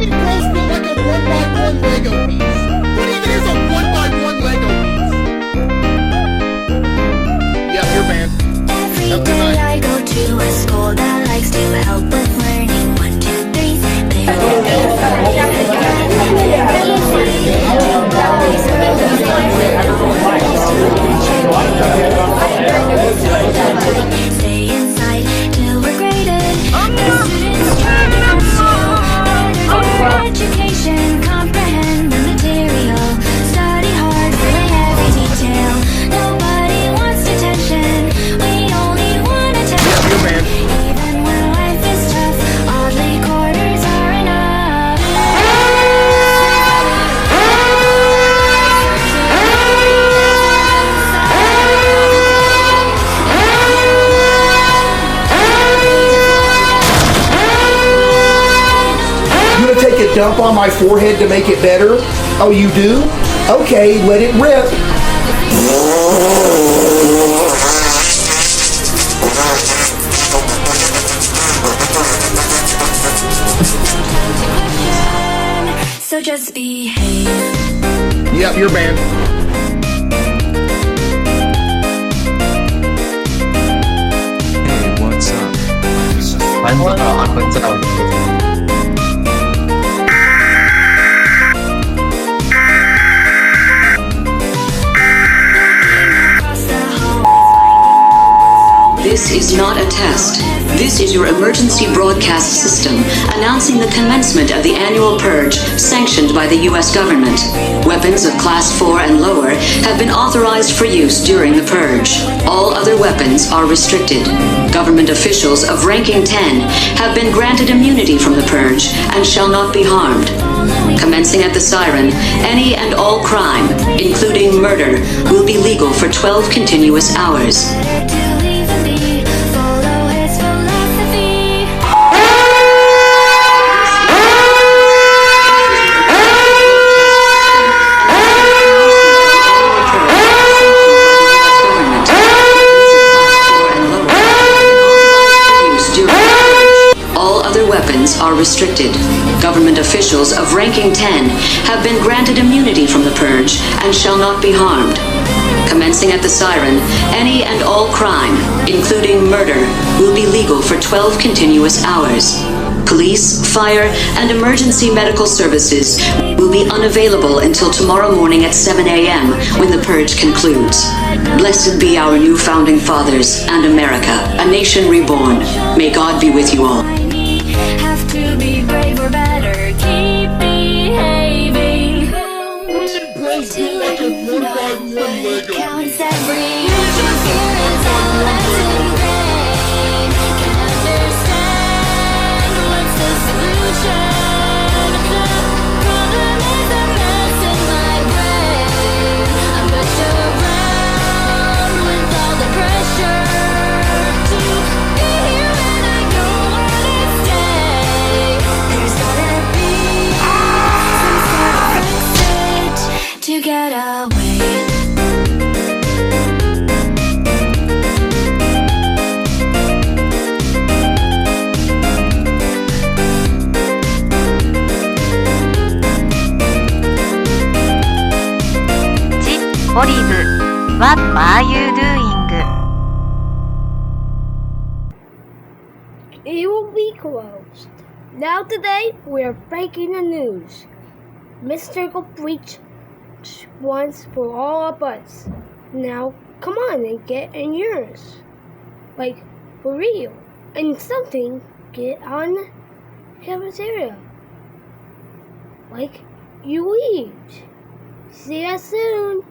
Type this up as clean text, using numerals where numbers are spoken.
even close to like a 1x1 Lego piece. What even is a 1x1 Lego piece? Yeah, you're banned. Every day I go to a school that likes to help with learning. 1, 2, 3. Stay inside till we're graded. Students try to pursue education, comprehend the material, study hard for every detail. Nobody wants detention, we only want attention. Even when life is tough, oddly quarters are enough. You gonna take a dump on my forehead to make it better? Oh, you do? Okay, let it rip. So just behave. Yep, you're banned. Hey, what's up? what's up? This is not a test. This is your emergency broadcast system announcing the commencement of the annual purge sanctioned by the U.S. government. Weapons of Class 4 and lower have been authorized for use during the purge. All other weapons are restricted. Government officials of ranking 10 have been granted immunity from the purge and shall not be harmed. Commencing at the siren, any and all crime, including murder, will be legal for 12 continuous hours. Are restricted. Government officials of ranking 10 have been granted immunity from the purge and shall not be harmed. Commencing at the siren, any and all crime, including murder, will be legal for 12 continuous hours. Police, fire, and emergency medical services will be unavailable until tomorrow morning at 7 a.m. when the purge concludes. Blessed be our new founding fathers and America, a nation reborn. May God be with you all. To be brave or better, keep behaving. Counts every fear is all that's ingrained. Can understand what's the solution. The problem is a mess in my brain. I'm pushed around with all the pressure to be here when I don't wanna stay. There's gotta be some sort of exit to get away. Olive, what are you doing? It will be closed. Now today, we are breaking the news. Mystical breach once for all of us. Now, come on and get in yours. Like, for real. And something, get on the cafeteria. Like, you eat. See you soon.